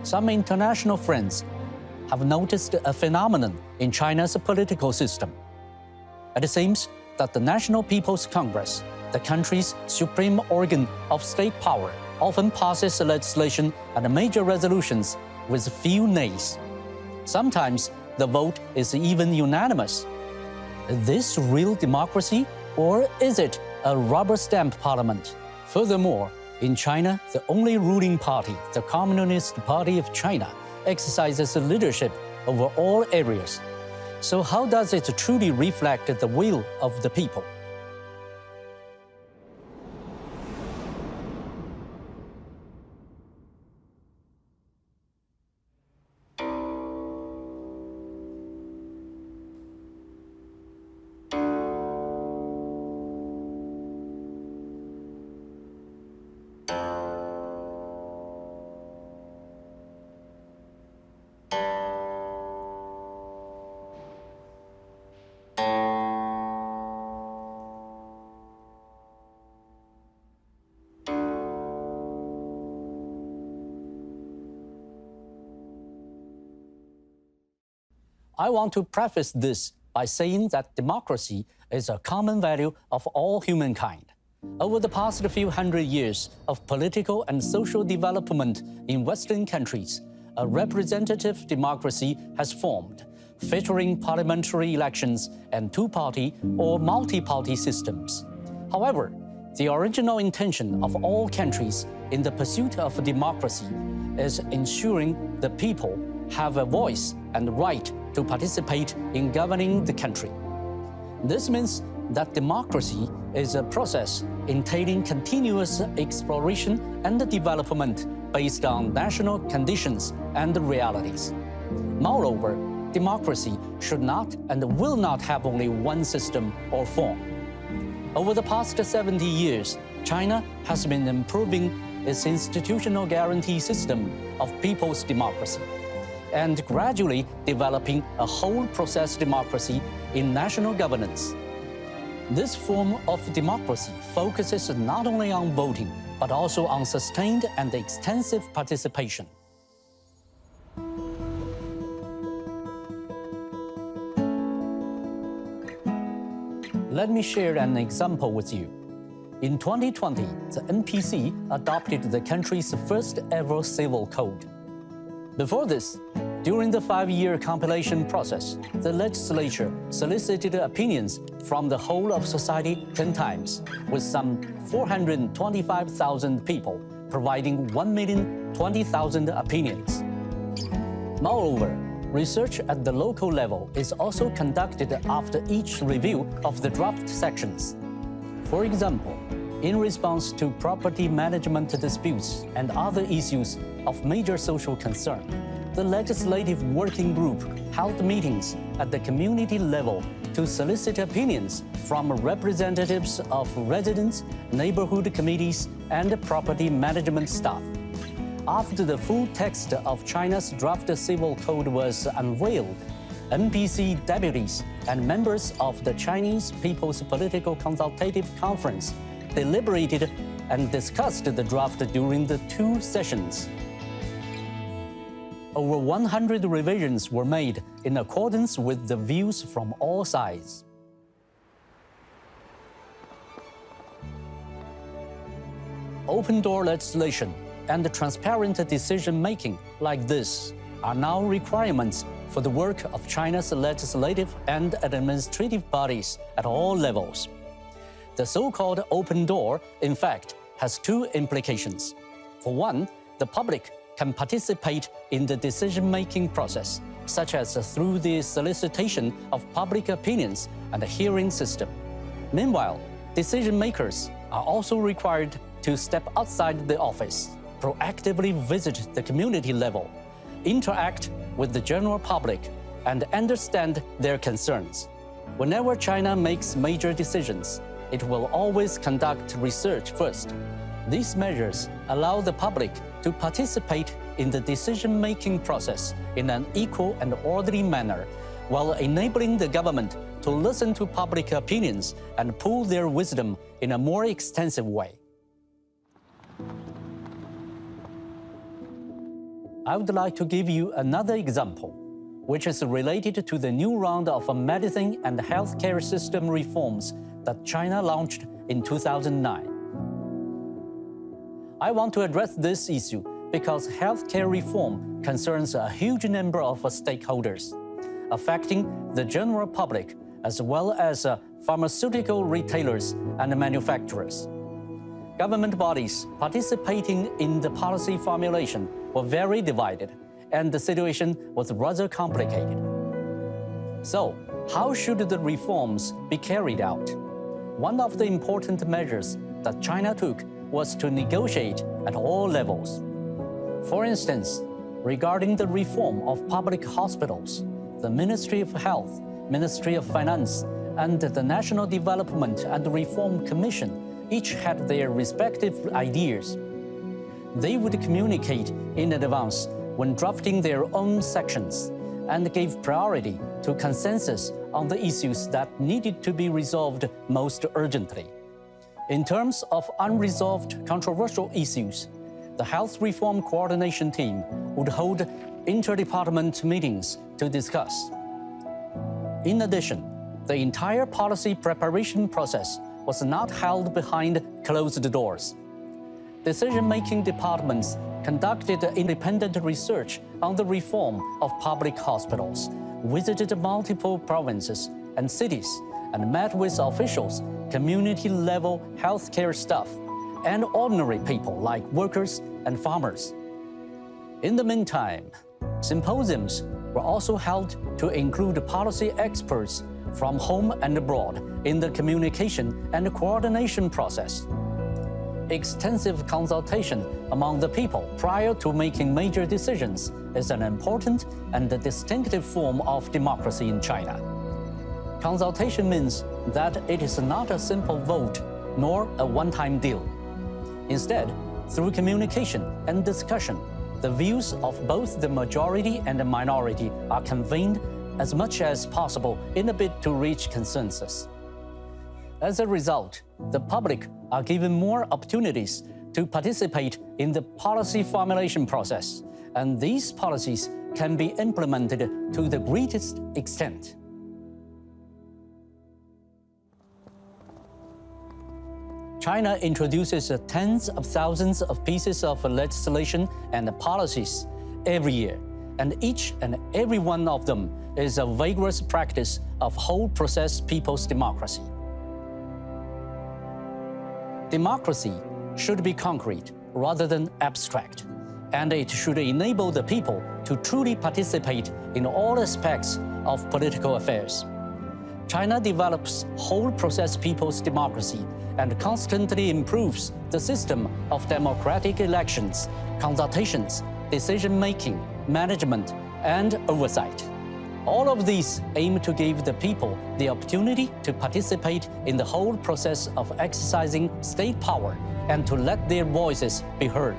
some international friends have noticed a phenomenon in China's political system. It seems that the National People's Congress, the country's supreme organ of state power, often passes legislation and major resolutions with few nays. Sometimes the vote is even unanimous. Is this real democracy, or is it a rubber stamp parliament? Furthermore, in China, the only ruling party, the Communist Party of China, exercises leadership over all areas. So how does it truly reflect the will of the people? I want to preface this by saying that democracy is a common value of all humankind. Over the past few hundred years of political and social development in Western countries, a representative democracy has formed, featuring parliamentary elections and two-party or multi-party systems. However, the original intention of all countries in the pursuit of democracy is ensuring the people have a voice and right to participate in governing the country. This means that democracy is a process entailing continuous exploration and development based on national conditions and realities. Moreover, democracy should not and will not have only one system or form. Over the past 70 years, China has been improving its institutional guarantee system of people's democracy and gradually developing a whole process democracy in national governance. This form of democracy focuses not only on voting, but also on sustained and extensive participation. Let me share an example with you. In 2020, the NPC adopted the country's first ever civil code. Before this, during the 5-year compilation process, the legislature solicited opinions from the whole of society 10 times, with some 425,000 people providing 1,020,000 opinions. Moreover, research at the local level is also conducted after each review of the draft sections. For example, in response to property management disputes and other issues of major social concern, the Legislative Working Group held meetings at the community level to solicit opinions from representatives of residents, neighborhood committees, and property management staff. After the full text of China's draft civil code was unveiled, NPC deputies and members of the Chinese People's Political Consultative Conference deliberated and discussed the draft during the 2 sessions. Over 100 revisions were made in accordance with the views from all sides. Open-door legislation and transparent decision-making like this are now requirements for the work of China's legislative and administrative bodies at all levels. The so-called open door, in fact, has 2 implications. For one, the public can participate in the decision-making process, such as through the solicitation of public opinions and a hearing system. Meanwhile, decision-makers are also required to step outside the office, proactively visit the community level, interact with the general public, and understand their concerns. Whenever China makes major decisions, it will always conduct research first. These measures allow the public to participate in the decision-making process in an equal and orderly manner, while enabling the government to listen to public opinions and pool their wisdom in a more extensive way. I would like to give you another example, which is related to the new round of medicine and healthcare system reforms that China launched in 2009. I want to address this issue because healthcare reform concerns a huge number of stakeholders, affecting the general public as well as pharmaceutical retailers and manufacturers. Government bodies participating in the policy formulation were very divided, and the situation was rather complicated. So, how should the reforms be carried out? One of the important measures that China took was to negotiate at all levels. For instance, regarding the reform of public hospitals, the Ministry of Health, Ministry of Finance, and the National Development and Reform Commission each had their respective ideas. They would communicate in advance when drafting their own sections and gave priority to consensus on the issues that needed to be resolved most urgently. In terms of unresolved controversial issues, the Health Reform Coordination Team would hold inter-department meetings to discuss. In addition, the entire policy preparation process was not held behind closed doors. Decision-making departments conducted independent research on the reform of public hospitals, visited multiple provinces and cities, and met with officials, community-level healthcare staff, and ordinary people like workers and farmers. In the meantime, symposiums were also held to include policy experts from home and abroad in the communication and coordination process. Extensive consultation among the people prior to making major decisions is an important and distinctive form of democracy in China. Consultation means that it is not a simple vote nor a one-time deal. Instead, through communication and discussion, the views of both the majority and the minority are convened as much as possible in a bid to reach consensus. As a result, the public are given more opportunities to participate in the policy formulation process, and these policies can be implemented to the greatest extent. China introduces tens of thousands of pieces of legislation and policies every year, and each and every one of them is a vigorous practice of whole process people's democracy. Democracy should be concrete rather than abstract, and it should enable the people to truly participate in all aspects of political affairs. China develops whole process people's democracy and constantly improves the system of democratic elections, consultations, decision-making, management, and oversight. All of these aim to give the people the opportunity to participate in the whole process of exercising state power and to let their voices be heard.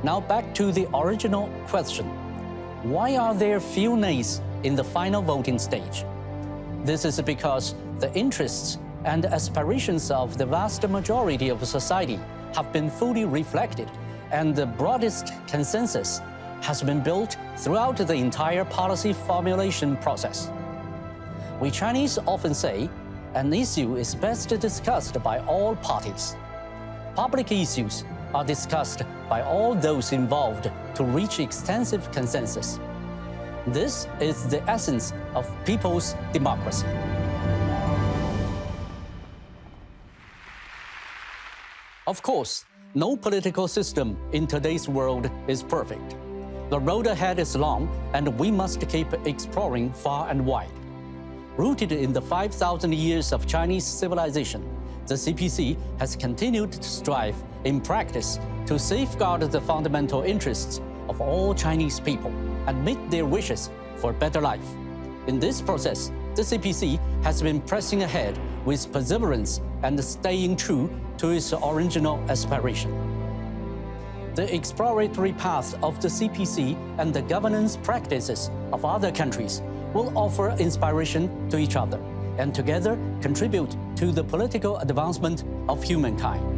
Now back to the original question. Why are there few nays in the final voting stage? This is because the interests and aspirations of the vast majority of society have been fully reflected, and the broadest consensus has been built throughout the entire policy formulation process. We Chinese often say, an issue is best discussed by all parties. Public issues are discussed by all those involved to reach extensive consensus. This is the essence of people's democracy. Of course, no political system in today's world is perfect. The road ahead is long, and we must keep exploring far and wide. Rooted in the 5,000 years of Chinese civilization, the CPC has continued to strive in practice to safeguard the fundamental interests of all Chinese people and meet their wishes for a better life. In this process, the CPC has been pressing ahead with perseverance and staying true to its original aspiration. The exploratory path of the CPC and the governance practices of other countries will offer inspiration to each other and together contribute to the political advancement of humankind.